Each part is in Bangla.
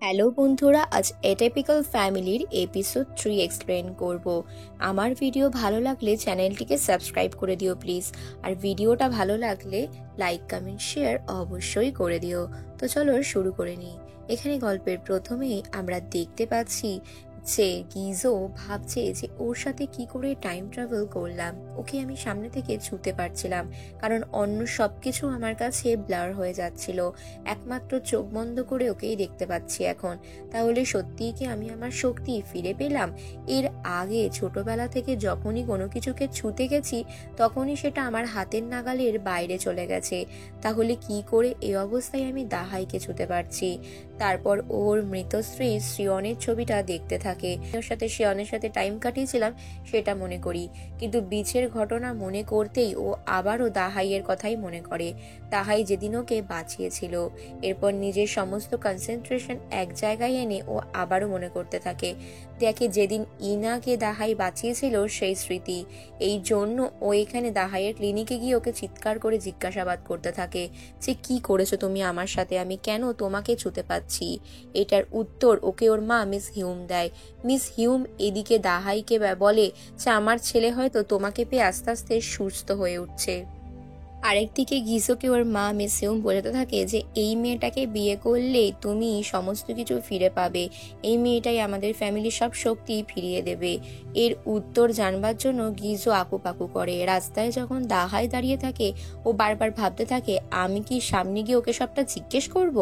হ্যালো বন্ধুরা, আজ এটিপিক্যাল ফ্যামিলির এপিসোড 3 এক্সপ্লেন করব। আমার ভিডিও ভালো লাগলে চ্যানেলটিকে সাবস্ক্রাইব করে দিও প্লিজ, আর ভিডিওটা ভালো লাগলে লাইক কমেন্ট শেয়ার অবশ্যই করে দিও। তো চলো শুরু করে নিই। এখানে গল্পের প্রথমেই আমরা দেখতে পাচ্ছি যে গিজো ভাবছে যে ওর সাথে কি করে টাইম ট্রাভেল করলাম, ওকে আমি সামনে থেকে ছুঁতে পারছিলাম, কারণ অন্য সবকিছু আমার কাছে ব্লার হয়ে যাচ্ছিল, একমাত্র চোখ বন্ধ করে ওকেই দেখতে পাচ্ছি এখন। তাহলে সত্যিই কি আমি আমার শক্তি ফিরে পেলাম? এর আগে ছোটবেলা থেকে যখনই কোনো কিছুকে ছুঁতে গেছি তখনই সেটা আমার হাতের নাগালের বাইরে চলে গেছে, তাহলে কি করে এই অবস্থায় আমি দাহাইকে ছুঁতে পারছি? তারপর ওর মৃত স্ত্রী শ্রিয়নের ছবিটা দেখতে থাকে, ওর সাথে শ্রিয়নের সাথে টাইম কাটিয়েছিলাম সেটা মনে করি, কিন্তু বিচের ঘটনা মনে করতেই ও আবারও দাহাইয়ের কথাই মনে করে, দাহাই যেদিন ওকে বাঁচিয়েছিল। এরপর নিজের সমস্ত কনসেন্ট্রেশন এক জায়গায় এনে ও আবারও মনে করতে থাকে, দেখে যেদিন ইনাকে দাহাই বাঁচিয়েছিল সেই স্মৃতি। এই জন্য ও এখানে দাহাইয়ের ক্লিনিকে গিয়ে ওকে চিৎকার করে জিজ্ঞাসাবাদ করতে থাকে যে কি করেছো তুমি আমার সাথে, আমি কেন তোমাকে ছুঁতে পাচ্ছি? এটার উত্তর ওকে ওর মা মিস হিউম দেয়। মিস হিউম এদিকে দাহাইকে বলে যে আমার ছেলে হয়তো তোমাকে পেয়ে আস্তে আস্তে সুস্থ হয়ে উঠছে। আরেকদিকে গিজোকে ওর মা মেসেও বোঝাতে থাকে যে এই মেয়েটাকে বিয়ে করলেই তুমি সমস্ত কিছু ফিরে পাবে, এই মেয়েটাই আমাদের ফ্যামিলির সব শক্তি ফিরিয়ে দেবে। এর উত্তর জানবার জন্য গিজো আকুপাকু করে। রাস্তায় যখন দাহাই দাঁড়িয়ে থাকে ও বারবার ভাবতে থাকে আমি কি সামনে গিয়ে ওকে সবটা জিজ্ঞেস করব।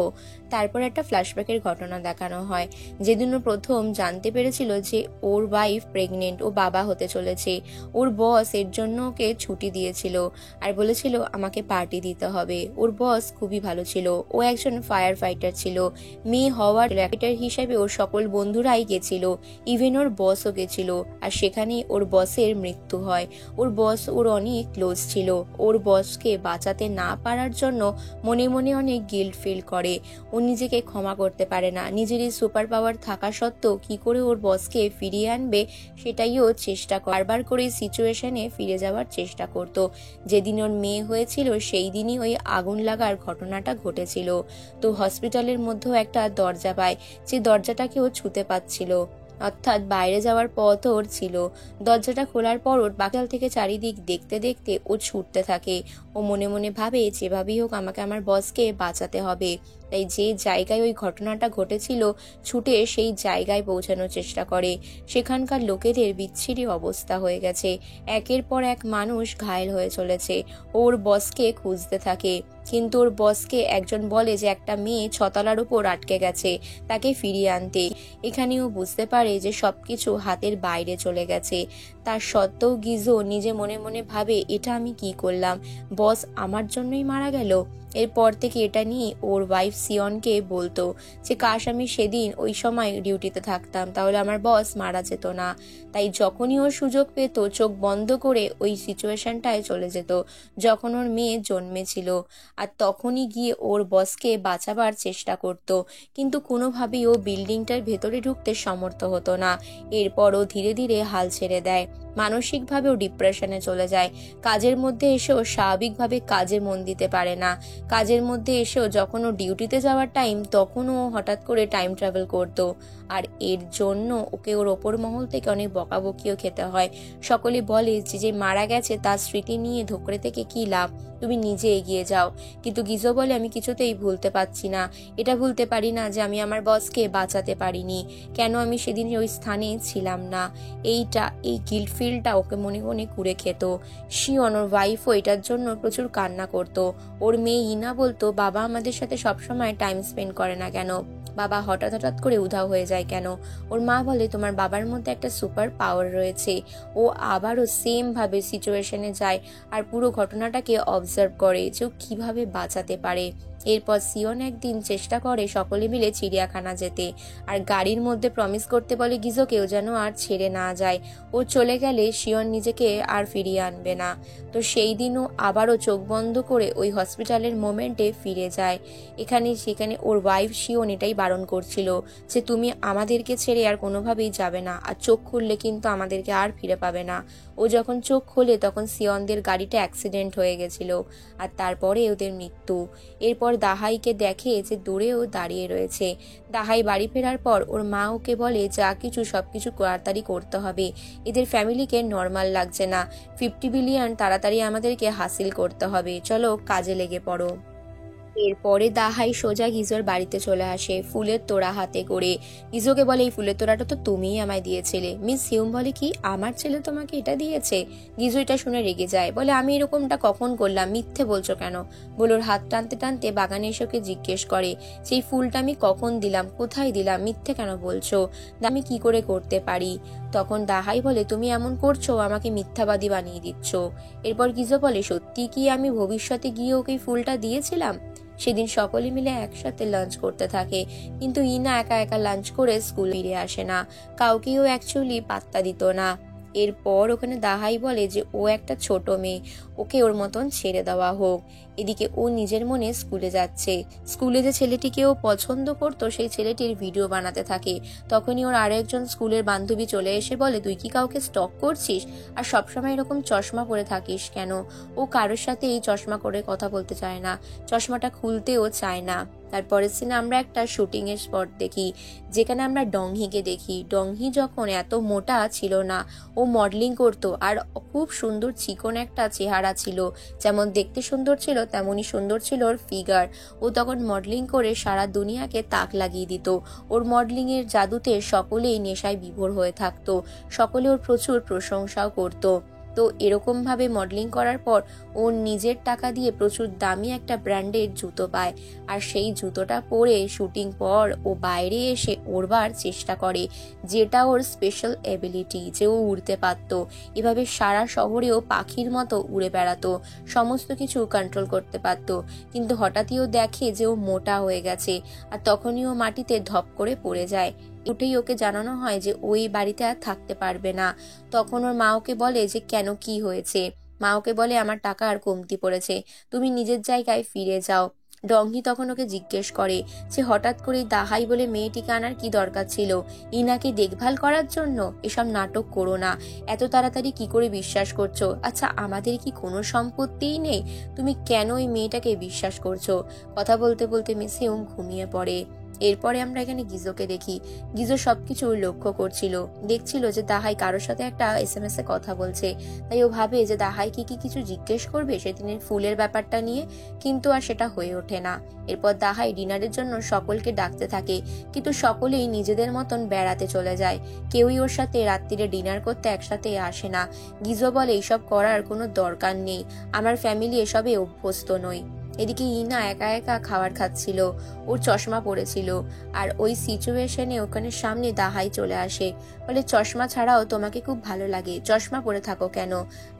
তারপর একটা ফ্ল্যাশব্যাকের ঘটনা দেখানো হয়, যেদিন ও প্রথম জানতে পেরেছিল যে ওর ওয়াইফ প্রেগনেন্ট, ও বাবা হতে চলেছে। ওর বস এর জন্য ওকে ছুটি দিয়েছিল আর বলেছিল আমাকে পার্টি দিতে হবে। ওর বস খুবই ভালো ছিল, ও একজন ফায়ার ফাইটার ছিল, মেয়ে হওয়ার র্যাপিটার হিসেবে ওর সকল বন্ধুরাই গেছিল, ইভেন ওর বসও গেছিল, আর সেখানেই ওর বসের মৃত্যু হয়। ওর বস ওর অনেক ক্লোজ ছিল, ওর বসকে বাঁচাতে না পারার জন্য মনে মনে অনেক গিল্ট ফিল করে। ও নিজেকে ক্ষমা করতে পারে না, নিজের এই সুপার পাওয়ার থাকা সত্ত্বেও কি করে ওর বসকে ফিরিয়ে আনবে সেটাই ও চেষ্টা করে, বারবার করে সিচুয়েশনে ফিরে যাওয়ার চেষ্টা করত। যেদিন ওর মেয়ে হয়েছিল সেই দিনই ওই আগুন লাগার ঘটনাটা ঘটেছিল। তো হসপিটালের মধ্যেও একটা দরজা পায়, যে দরজাটাকে ও ছুঁতে পাচ্ছিল, অর্থাৎ বাইরে যাওয়ার পথ ওর ছিল। দরজাটা খোলার পর ওর বাকাল থেকে চারিদিক দেখতে দেখতে ও ছুটতে থাকে। ও মনে মনে ভাবে যেভাবেই হোক আমাকে আমার বসকে বাঁচাতে হবে। তাই যে জায়গায় ওই ঘটনাটা ঘটেছিল ছুটে সেই জায়গায় পৌঁছানোর চেষ্টা করে। সেখানকার লোকেদের বিচ্ছিরি অবস্থা হয়ে গেছে, একের পর এক মানুষ ঘায়েল হয়ে চলেছে। ওর বসকে খুঁজতে থাকে, কিন্তু ওর বসকে একজন বলে যে একটা মেয়ে ছতলার উপর আটকে গেছে, তাকে ফিরিয়ে আনতে। এখানেও বুঝতে পারে যে সবকিছু হাতের বাইরে চলে গেছে। তার সত্ত্বেও গিজো নিজে মনে মনে ভাবে এটা আমি কি করলাম, বস আমার জন্যই মারা গেল। এরপর থেকে এটা নিয়ে ওর ওয়াইফ সিয়নকে বলতো যে কাশ আমি সেদিন ওই সময় ডিউটিতে থাকতাম, তাহলে আমার বস মারা যেত না। তাই যখনই ওর সুযোগ পেত চোখ বন্ধ করে ওই সিচুয়েশনটায় চলে যেত যখন ওর মেয়ে জন্মেছিল, আর তখনই গিয়ে ওর বসকে বাঁচাবার চেষ্টা করত, কিন্তু কোনোভাবেই ও বিল্ডিংটার ভেতরে ঢুকতে সমর্থ হতো না। এরপর ও ধীরে ধীরে হাল ছেড়ে দেয়, মানসিকভাবেও ডিপ্রেশনে চলে যায়। কাজের মধ্যে এসেও স্বাভাবিকভাবে কাজে মন দিতে পারে না। কাজের মধ্যে এসেও যখন ও ডিউটিতে যাওয়ার টাইম তখনও হঠাৎ করে টাইম ট্রাভেল করতো, আর এর জন্য ওকে ওর ওপর মহল থেকে অনেক বকাবকিও খেতে হয়। সকলে বলে যে যে মারা গেছে তার স্মৃতি নিয়ে ধোকরে থেকে কি লাভ, তুমি নিজে এগিয়ে যাও। কিন্তু গিজো বলে আমি কিছুতেই ভুলতে পারছি না, এটা ভুলতে পারি না যে আমি আমার বসকে বাঁচাতে পারিনি, কেন আমি সেদিন ওই স্থানে ছিলাম না। এই গিল্ট ফিলটা ওকে মনে মনে কুড়ে খেত। শিওন ওর ওয়াইফও এটার জন্য প্রচুর কান্না করত। ওর মেয়ে ইনা বলতো বাবা আমাদের সাথে সবসময় টাইম স্পেন্ড করে না কেন, বাবা হঠাৎ হঠাৎ করে উধাও হয়ে যায় কেন। ওর মা বলে তোমার বাবার মধ্যে একটা সুপার পাওয়ার রয়েছে, ও আবারও সেম ভাবে সিচুয়েশনে যায় আর পুরো ঘটনাটাকে অবজার্ভ করে যে ও কিভাবে বাঁচাতে পারে। এরপর সিয়ন একদিন চেষ্টা করে সকলে মিলে চিড়িয়াখানা যেতে, আর গাড়ির মধ্যে প্রমিস করতে বলে গিজোকেও যেন আর ছেড়ে না যায়, ও চলে গেলে সিয়ন নিজেকে আর ফিরিয়ে আনবে না। তো সেই দিনও আবারও চোখ বন্ধ করে ওই হসপিটালের মোমেন্টে ফিরে যায়। সেখানে ওর ওয়াইফ সিয়ন এটাই বারণ করছিল যে তুমি আমাদেরকে ছেড়ে আর কোনোভাবেই যাবে না, আর চোখ খুললে কিন্তু আমাদেরকে আর ফিরে পাবে না। ও যখন চোখ খোলে তখন সিয়নদের গাড়িটা অ্যাক্সিডেন্ট হয়ে গেছিল, আর তারপরে ওদের মৃত্যু। এরপর এরপর দাহাইকে দেখে যে দূরেও দাঁড়িয়ে রয়েছে। দাহাই বাড়ি ফেরার পর ওর মা ওকে বলে যা কিছু সবকিছু তাড়াতাড়ি করতে হবে, এদের ফ্যামিলিকে নর্মাল লাগছে না, 50 বিলিয়ন তাড়াতাড়ি আমাদেরকে হাসিল করতে হবে, চলো কাজে লেগে পড়ো। এরপরে দাহাই সোজা গিজোর বাড়িতে চলে আসে ফুলের তোড়া হাতে করে। গিজোকে বলে এই ফুলের তোড়াটা তো তুমিই আমায় দিয়েছিলে। মিস হিউম বলে কি আমার ছেলে তোমাকে এটা দিয়েছে? গিজো এটা শুনে রেগে যায়, বলে আমি এরকমটা কখন করলাম, মিথ্যে বলছো কেন? বলোর হাত টানতে টানতে বাগানে এসে ওকে জিজ্ঞেস করে সেই ফুলটা আমি কখন দিলাম, কোথায় দিলাম, মিথ্যে কেন বলছো, আমি কি করে করতে পারি? তখন দাহাই বলে তুমি এমন করছো, আমাকে মিথ্যাবাদী বানিয়ে দিচ্ছ। এরপর গিজো বলে সত্যি কি আমি ভবিষ্যতে গিয়ে ওকে ফুলটা দিয়েছিলাম? সেদিন সকলে মিলে একসাথে লাঞ্চ করতে থাকে, কিন্তু ইনা একা একা লাঞ্চ করে স্কুল ফিরে আসে না, কাউকেও অ্যাকচুয়ালি পাত্তা দিত না। এরপর ওখানে দাহাই বলে যে ও একটা ছোট মেয়ে, ওকে ওর মতন ছেড়ে দেওয়া হোক। এদিকে ও নিজের মনে স্কুলে যাচ্ছে। স্কুলে যে ছেলেটিকে ও পছন্দ করতো সেই ছেলেটির ভিডিও বানাতে থাকে। তখনই ওর আরেকজন স্কুলের বান্ধবী চলে এসে বলে তুই কি কাউকে স্টক করছিস, আর সবসময় এরকম চশমা পরে থাকিস কেন? ও কারোর সাথে এই চশমা করে কথা বলতে চায় না, চশমাটা খুলতেও চায় না। তারপরের সিনে আমরা একটা শুটিং এর স্পট দেখি, যেখানে আমরা ডংহিকে দেখি। ডংহি যখন এত মোটা ছিল না, ও মডেলিং করতো, আর খুব সুন্দর চিকন একটা চেহারা ছিল, যেমন দেখতে সুন্দর ছিল তেমনই সুন্দর ছিল ওর ফিগার। ও তখন মডেলিং করে সারা দুনিয়াকে তাক লাগিয়ে দিত। ওর মডেলিং এর জাদুতে সকলেই নেশায় বিভোর হয়ে থাকতো, সকলে ওর প্রচুর প্রশংসাও করতো। তো এরকম ভাবে মডেলিং করার পর ও নিজের টাকা দিয়ে প্রচুর দামি একটা ব্র্যান্ডের জুতো পায়, আর সেই জুতোটা পরে শুটিং পর ও বাইরে এসে উড়বার চেষ্টা করে, যেটা ওর স্পেশাল এবিলিটি, যে ও উড়তে পারতো। এভাবে সারা শহরেও পাখির মতো উড়ে বেড়াতো, সমস্ত কিছু কন্ট্রোল করতে পারতো। কিন্তু হঠাৎই ও দেখে যে ও মোটা হয়ে গেছে, আর তখনই ও মাটিতে ধপ করে পড়ে যায়। উঠেই ওকে জানানো হয় যে ওই বাড়িতে আর থাকতে পারবে না। তখন ওর মা ওকে বলে যে কেন, কি হয়েছে? মা ওকে বলে আমার টাকা আর কমতি পড়েছে, তুমি নিজের জায়গায় ফিরে যাও। ডংহি তখন ওকে জিজ্ঞেস করে যে হঠাৎ করে দাহাই বলে মেয়েটিকে আনার কি দরকার ছিল, ইনাকে দেখভাল করার জন্য? এসব নাটক করো না, এত তাড়াতাড়ি কি করে বিশ্বাস করছো? আচ্ছা আমাদের কি কোনো সম্পত্তিই নেই, তুমি কেন ওই মেয়েটাকে বিশ্বাস করছো? কথা বলতে বলতে মিস হিউম ঘুমিয়ে পড়ে। এরপরে আমরা এখানে গিজোকে দেখি। গিজো সবকিছু লক্ষ্য করছিল, দেখছিল যে দাহাই কারোর সাথে একটা SMS এ কথা বলছে। তাই ও ভাবে যে দাহাই কি কিছু জিজ্ঞেস করবে সেদিনের ফুলের ব্যাপারটা নিয়ে, কিন্তু আর সেটা হয়ে ওঠে না। এরপর দাহাই ডিনারের জন্য সকলকে ডাকতে থাকে, কিন্তু সকলেই নিজেদের মতন বেড়াতে চলে যায়, কেউই ওর সাথে রাত্রিরে ডিনার করতে একসাথে আসে না। গিজো বলে এইসব করার কোনো দরকার নেই, আমার ফ্যামিলি এসবে অভ্যস্ত নয়। এদিকে ইনা একা একা খাবার খাচ্ছিল, ওর চশমা পড়েছিল, আর ওই সিচুয়েশনে ওখানে সামনে দাহাই চলে আসে, বলে চশমা ছাড়াও তোমাকে খুব ভালো লাগে, চশমা পরে থাকো কেন?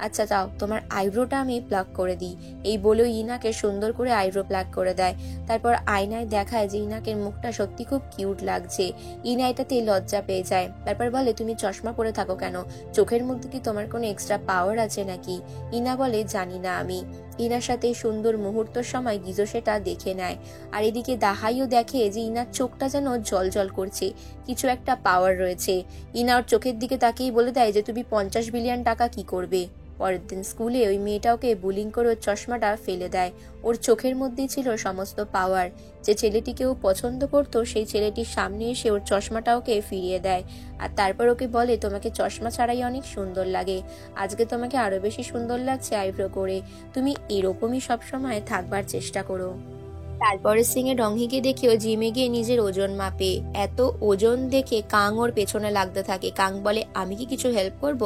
আচ্ছা যাও তোমার আইব্রোটা আমি প্লাক করে দিই। এই বলে ইনাকে সুন্দর করে আইব্রো প্লাক করে দেয়। তারপর আয়নায় দেখায় যে ইনাকের মুখটা সত্যি খুব কিউট লাগছে। ইনা এটাতে লজ্জা পেয়ে যায়। তারপর বলে তুমি চশমা পরে থাকো কেন, চোখের মধ্যে কি তোমার কোনো এক্সট্রা পাওয়ার আছে নাকি? ইনা বলে জানি না আমি। ইনার সাথে সুন্দর মুহূর্তের সময় গিজো সেটা দেখে নেয়। আর এদিকে দাহাইও দেখে যে ইনার চোখটা যেন জল জল করছে, কিছু একটা পাওয়ার রয়েছে। ইনা ওর চোখের দিকে তাকিয়ে বলে দেয় যে তুমি 50 বিলিয়ন টাকা কি করবে? পরের দিন স্কুলে ওই মেয়েটা ওকে বুলিং করে ওর চশমাটা ফেলে দেয়। ওর চোখের মধ্যেই ছিল সমস্ত পাওয়ার। যে ছেলেটিকে ও পছন্দ করতো সেই ছেলেটির সামনে এসে ওর চশমাটা ওকে ফিরিয়ে দেয়, আর তারপর ওকে বলে তোমাকে চশমা ছাড়াই অনেক সুন্দর লাগে, আজকে তোমাকে আরো বেশি সুন্দর লাগছে আইব্রো করে, তুমি এরকমই সবসময় থাকবার চেষ্টা করো। তারপরে সিংহে ডংহিকে দেখেও জিমে গিয়ে নিজের ওজন মাপে। এত ওজন দেখে কাং ওর পেছনে লাগতে থাকে। কাং বলে আমি কি কিছু হেল্প করব?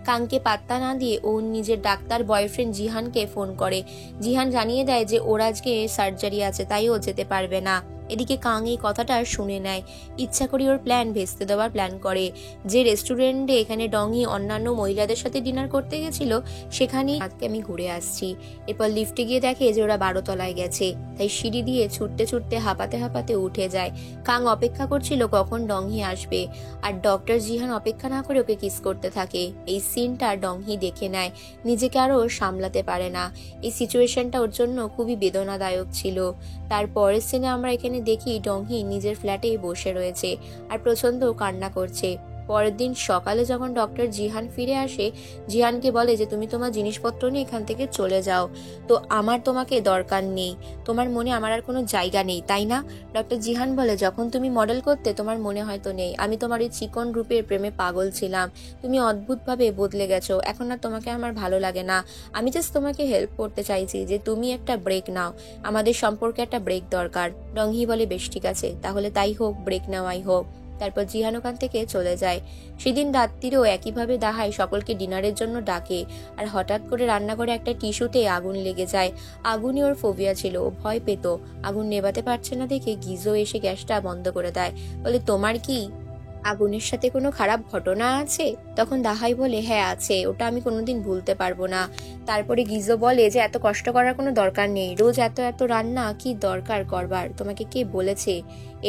কাংকে পাত্তা না দিয়ে ও নিজের ডাক্তার বয়ফ্রেন্ড জিহানকে ফোন করে। জিহান জানিয়ে দেয় যে ওর আজকে সার্জারি আছে, তাই ও যেতে পারবে না। এদিকে কাং এই কথাটা শুনে নেয়, ইচ্ছা করে ওর প্ল্যান ভেস্তে দেওয়ার প্ল্যান করে। যে রেস্টুরেন্টে এখানে ডংহি অন্যান্য মহিলাদের সাথে ডিনার করতে গেছিল, সেখানেই আজকে আমি ঘুরে আসছি। এরপর লিফটে গিয়ে দেখে যে ওরা 12 তলায় গেছে, তাই সিঁড়ি দিয়ে ছুটতে ছুটতে হাঁপাতে হাঁপাতে উঠে যায়। কাং অপেক্ষা করছিল কখন ডংহি আসবে, আর ডক্টর জিহান অপেক্ষা না করে ওকে কিস করতে থাকে। এই সিনটা ডংহি দেখে নেয়, নিজেকে আরো সামলাতে পারে না। এই সিচুয়েশনটা ওর জন্য খুবই বেদনাদায়ক ছিল। তারপরের সিনে আমরা এখানে দেখি ডংহি নিজের ফ্ল্যাটে বসে রয়েছে আর প্রচন্ড কান্না করছে। পরের দিন সকালে যখন ডক্টর জিহান ফিরে আসে, জিহানকে বলে যে তুমি তোমার জিনিসপত্র নিয়ে এখান থেকে চলে যাও, তো আমার তোমাকে দরকার নেই, তোমার মনে আমার আর কোনো জায়গা নেই, তাই না? ডক্টর জিহান বলে, যখন তুমি মডেল করতে তোমার মনে হয়তো নেই, আমি তোমার এই চিকন রূপের প্রেমে পাগল ছিলাম, তুমি অদ্ভুতভাবে বদলে গেছো, এখন আর তোমাকে আমার ভালো লাগে না, আমি জাস্ট তোমাকে হেল্প করতে চাইছি যে তুমি একটা ব্রেক নাও, আমাদের সম্পর্কে একটা ব্রেক দরকার। ডংহি বলে, বেশ ঠিক আছে, তাহলে তাই হোক, ব্রেক নেওয়াই হোক। তারপর জিহান ওখান থেকে চলে যায়। সেদিন রাত্রিরেও একইভাবে দাহাই সকলকে ডিনারের জন্য ডাকে, আর হঠাৎ করে রান্নাঘরে একটা টিস্যুতে আগুন লেগে যায়। আগুনে ওর ফোবিয়া ছিল, ও ভয় পেত, আগুন নেভাতে পারছে না দেখে গিজো এসে গ্যাসটা বন্ধ করে দেয়, বলে তোমার কি আগুনের সাথে কোনো খারাপ ঘটনা আছে? তখন দাহাই বলে, হ্যাঁ আছে, ওটা আমি কোনোদিন ভুলতে পারবো না। তারপরে গিজো বলে যে এত কষ্ট করার কোনো দরকার নেই, রোজ এত এত রান্না কি দরকার করবার, তোমাকে কে বলেছে?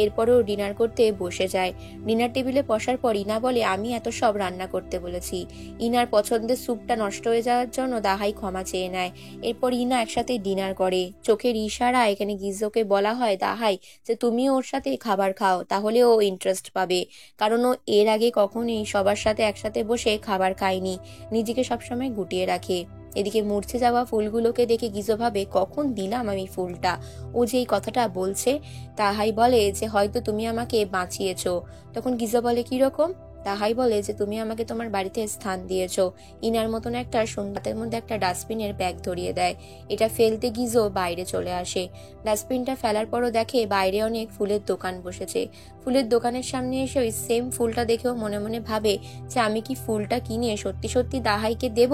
এরপরেও ডিনার করতে বসে যায়। ডিনার টেবিলে বসার পর ইনা বলে, আমি এত সব রান্না করতে বলেছি। ইনার পছন্দের স্যুপটা নষ্ট হয়ে যাওয়ার জন্য দাহাই ক্ষমা চেয়ে নেয়। এরপর ইনা একসাথে ডিনার করে। চোখের ইশারা এখানে গিজোকে বলা হয় দাহাই যে তুমিও ওর সাথে খাবার খাও, তাহলে ও ইন্টারেস্ট পাবে, কারণ ও এর আগে কখনোই সবার সাথে একসাথে বসে খাবার খায়নি, নিজেকে সবসময় গুটিয়ে রাখে। এদিকে মূর্ছে যাওয়া ফুলগুলোকে দেখে গিজো ভাবে, কখন দিলাম আমি ফুলটা, ও যে এই কথাটা বলছে। তাহাই বলে যে হয়তো তুমি আমাকে বাঁচিয়েছো। তখন গিজো বলে, কিরকম? তাহাই বলে যে তুমি আমাকে তোমার বাড়িতে স্থান দিয়েছো। ইনার মতন একটা সুন্দরের মধ্যে একটা ডাস্টবিনের ব্যাগ ধরিয়ে দেয়। এটা ফেলতে গিজো বাইরে চলে আসে। ডাস্টবিনটা ফেলার পরও দেখে বাইরে অনেক ফুলের দোকান বসেছে। ফুলের দোকানের সামনে এসে ওই সেম ফুলটা দেখেও মনে মনে ভাবে যে আমি কি ফুলটা কিনে সত্যি সত্যি দাহাইকে দেব,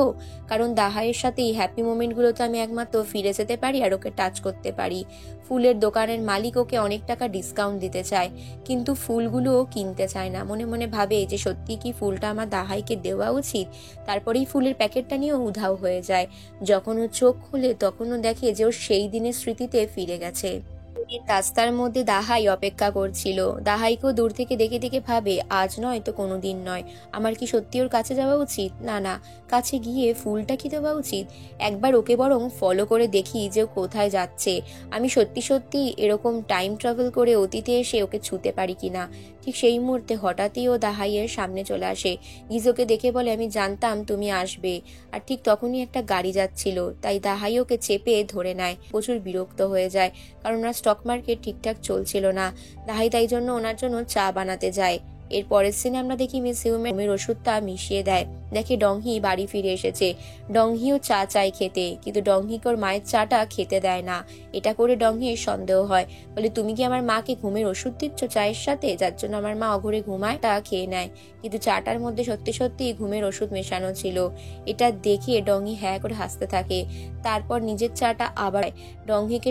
কারণ দাহাইয়ের সাথে এই হ্যাপি মোমেন্টগুলোতে আমি একমাত্র ফিরে যেতে পারি আর ওকে টাচ করতে পারি। ফুলের দোকানের মালিক ওকে অনেক টাকা ডিসকাউন্ট দিতে চায়, কিন্তু ফুলগুলোও কিনতে চায় না। মনে মনে ভাবে যে সত্যি কি ফুলটা আমার দাহাইকে দেওয়া উচিত। তারপরেই ফুলের প্যাকেটটা নিয়েও উধাও হয়ে যায়। যখন ও চোখ খুলে তখনও দেখে যে ও সেই দিনের স্মৃতিতে ফিরে গেছে। রাস্তার মধ্যে দাহাই অপেক্ষা করছিল। দাহাইকেও দূর থেকে দেখে দেখে ভাবে, আজ নয় তো কোনোদিন নয়, আমার কি সত্যি ওর কাছে যাওয়া উচিত? না না, কাছে গিয়ে ফুলটা কি দেওয়া উচিত? একবার ওকে বরং ফলো করে দেখি যে ও কোথায় যাচ্ছে, আমি সত্যি সত্যি এরকম টাইম ট্রাভেল করে অতীতে এসে ওকে ছুতে পারি কিনা। ঠিক সেই মুহূর্তে হঠাৎই ও দাহাইয়ের সামনে চলে আসে। গিজোকে দেখে বলে, আমি জানতাম তুমি আসবে। আর ঠিক তখনই একটা গাড়ি যাচ্ছিল, তাই দাহাই ওকে চেপে ধরে নেয়। প্রচুর বিরক্ত হয়ে যায়, কারণ ওনার স্টক মার্কেট ঠিকঠাক চলছিল না। দাহাই তাই জন্য ওনার জন্য চা বানাতে যায়। এর পরের সিনে আমরা দেখি মিস হিউমের ওষুধটা মিশিয়ে দেয়। দেখে ডংহি বাড়ি ফিরে এসেছে। ডংহিও চা চায় খেতে, কিন্তু ডংহিকে ওর মায়ের চাটা খেতে দেয় না। এটা করে ডংহির সন্দেহ হয়, বলে তুমি কি আমার মাকে ঘুমের ওষুধ দিচ্ছ চায়ের সাথে, যার জন্য আমার মা অঘরে ঘুমায়? তা খেয়ে নেয়, কিন্তু চাটার মধ্যে সত্যি সত্যি ঘুমের ওষুধ মেশানো ছিল। এটা দেখে ডংহি হ্যাঁ করে হাসতে থাকে। তারপর নিজের চাটা আবার ডংহিকে